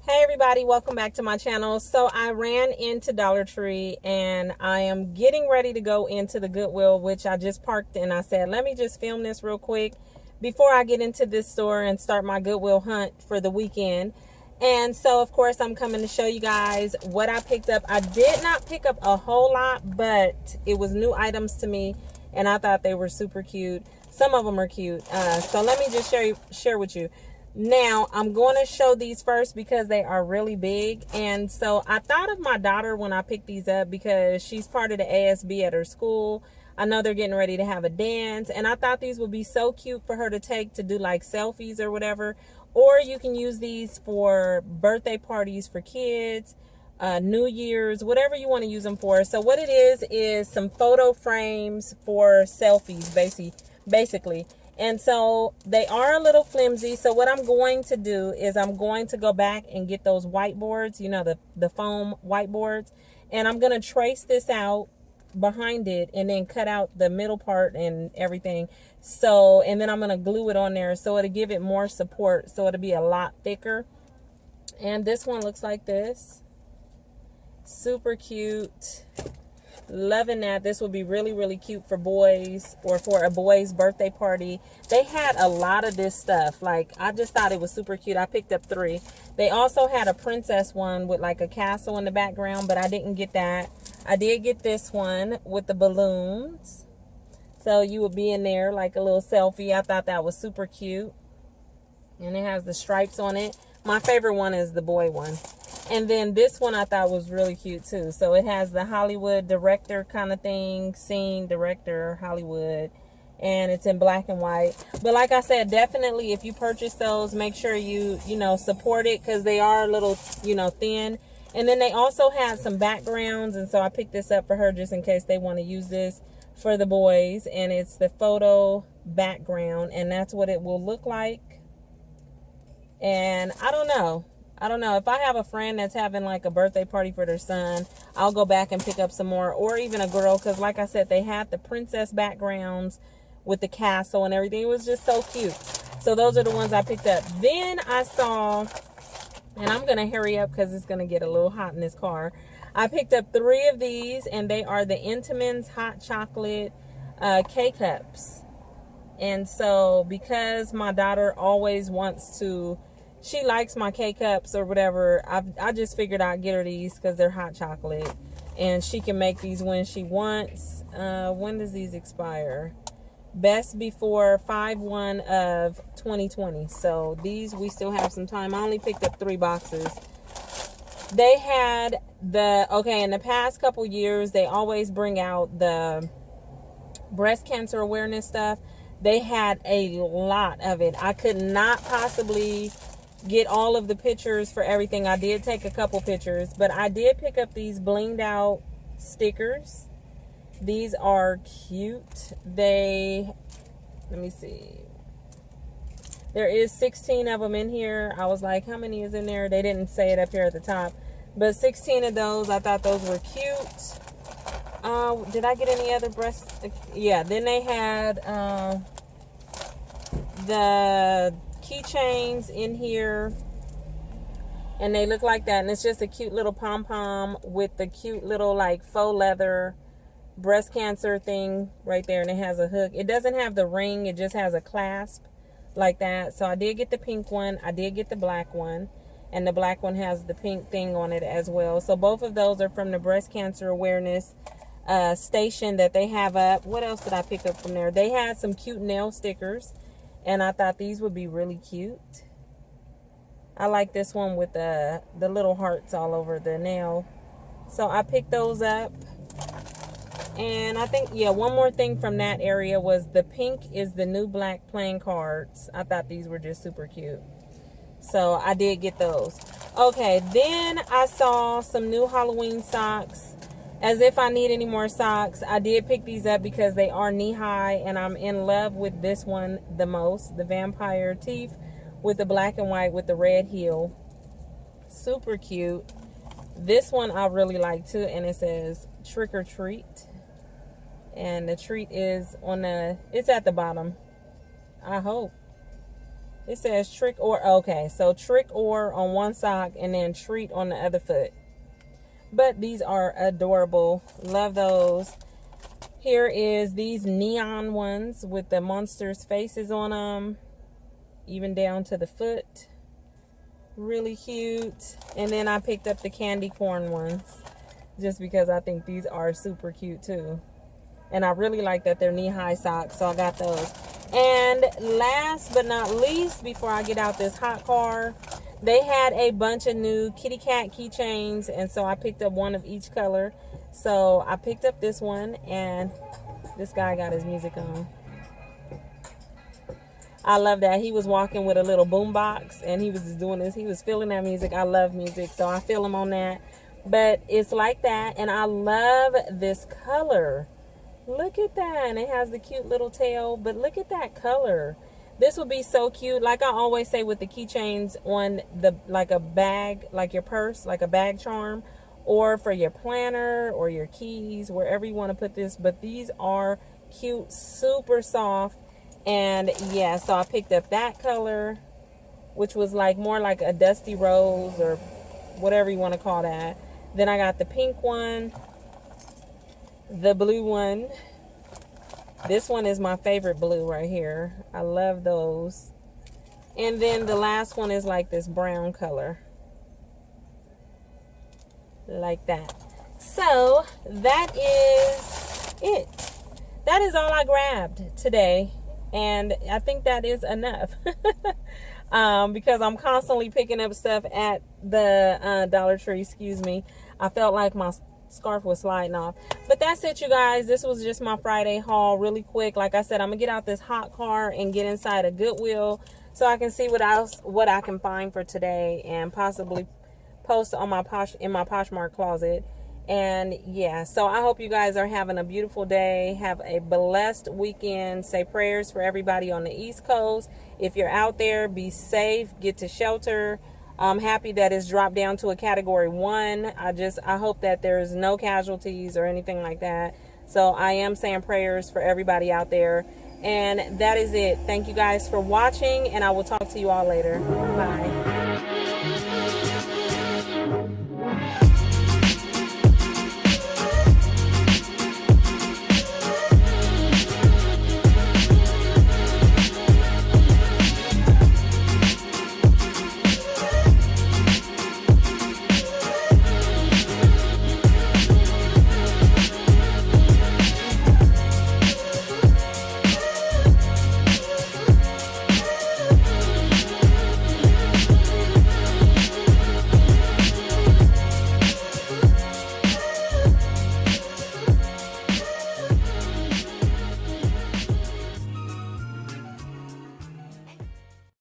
Hey everybody, welcome back to my channel. So I ran into Dollar Tree and I am getting ready to go into the Goodwill, which I just parked, and I said, let me just film this real quick before I get into this store and start my Goodwill hunt for the weekend. And so of course I'm coming to show you guys what I picked up. I did not pick up a whole lot, but it was new items to me and I thought they were super cute. Some of them are cute. So let me just share with you. Now, I'm going to show these first because they are really big. And so I thought of my daughter when I picked these up because she's part of the ASB at her school. I know they're getting ready to have a dance. And I thought these would be so cute for her to take to do like selfies or whatever. Or you can use these for birthday parties for kids, New Year's, whatever you want to use them for. So what it is some photo frames for selfies, basically. And so they are a little flimsy. So what I'm going to do is I'm going to go back and get those whiteboards, you know, the foam whiteboards. And I'm going to trace this out behind it and then cut out the middle part and everything. So, and then I'm going to glue it on there so it'll give it more support. So it'll be a lot thicker. And this one looks like this. Super cute. Loving that. This would be really, really cute for boys or for a boy's birthday party. They had a lot of this stuff. Like, I just thought it was super cute. I picked up 3. They also had a princess one with like a castle in the background, but I didn't get that. I did get this one with the balloons. So you would be in there like a little selfie. I thought that was super cute. And it has the stripes on it. My favorite one is the boy one. And then this one I thought was really cute too. So it has the Hollywood director kind of thing, scene director, Hollywood, and it's in black and white. But like I said, definitely if you purchase those, make sure you support it because they are a little, thin. And then they also had some backgrounds, and so I picked this up for her just in case they want to use this for the boys. And it's the photo background, and that's what it will look like. And I don't know if I have a friend that's having like a birthday party for their son, I'll go back and pick up some more, or even a girl, because like I said, they had the princess backgrounds with the castle and everything. It was just so cute. So those are the ones I picked up. Then I saw, and I'm gonna hurry up because it's gonna get a little hot in this car, I picked up 3 of these, and they are the Intamin's hot chocolate K-cups. And so because my daughter always wants to, she likes my K-cups or whatever, I just figured I'd get her these because they're hot chocolate. And she can make these when she wants. When does these expire? Best before 5/1 of 2020. So these, we still have some time. I only picked up 3 boxes. They had in the past couple years, they always bring out the breast cancer awareness stuff. They had a lot of it. I could not possibly get all of the pictures for everything. I did take a couple pictures, but I did pick up these blinged out stickers. These are cute. Let me see. There is 16 of them in here. I was like, how many is in there? They didn't say it up here at the top, but 16 of those. I thought those were cute. Did I get any other breast? Yeah, then they had the keychains in here, and they look like that, and it's just a cute little pom-pom with the cute little like faux leather breast cancer thing right there, and it has a hook. It doesn't have the ring, it just has a clasp like that. So I did get the pink one, I did get the black one, and the black one has the pink thing on it as well. So both of those are from the breast cancer awareness station that they have up. What else did I pick up from there? They had some cute nail stickers, and I thought these would be really cute. I like this one with the little hearts all over the nail. So I picked those up. And I think, yeah, one more thing from that area was the pink is the new black playing cards. I thought these were just super cute. So I did get those. Okay, then I saw some new Halloween socks. As if I need any more socks, I did pick these up because they are knee-high, and I'm in love with this one the most. The vampire teeth with the black and white with the red heel. Super cute. This one I really like too, and it says trick or treat. And the treat is it's at the bottom. I hope. It says trick or, okay, so trick or on one sock and then treat on the other foot. But these are adorable. Love those. Here is these neon ones with the monsters' faces on them, even down to the foot. Really cute. And then I picked up the candy corn ones just because I think these are super cute too. And I really like that they're knee-high socks, so I got those. And last but not least, before I get out this hot car, they had a bunch of new Kitty Cat Keychains, and so I picked up one of each color. So I picked up this one, and this guy got his music on. I love that. He was walking with a little boom box, and he was just doing this. He was feeling that music. I love music, so I feel him on that. But it's like that, and I love this color. Look at that. And it has the cute little tail, but look at that color. This would be so cute. Like I always say with the keychains on the, like a bag, like your purse, like a bag charm, or for your planner or your keys, wherever you want to put this. But these are cute, super soft. And yeah, so I picked up that color, which was like more like a dusty rose or whatever you want to call that. Then I got the pink one, the blue one. This one is my favorite blue right here. I love those. And then the last one is like this brown color. Like that. So that is it. That is all I grabbed today. And I think that is enough. Because I'm constantly picking up stuff at the Dollar Tree, excuse me. I felt like my scarf was sliding off. But that's it, you guys. This was just my Friday haul really quick. Like I said, I'm gonna get out this hot car and get inside a Goodwill so I can see what I can find for today and possibly post on my Poshmark closet. And yeah, so I hope you guys are having a beautiful day. Have a blessed weekend. Say prayers for everybody on the East Coast. If you're out there, be safe, get to shelter. I'm happy that it's dropped down to a category 1. I hope that there's no casualties or anything like that. So I am saying prayers for everybody out there. And that is it. Thank you guys for watching, and I will talk to you all later. Bye.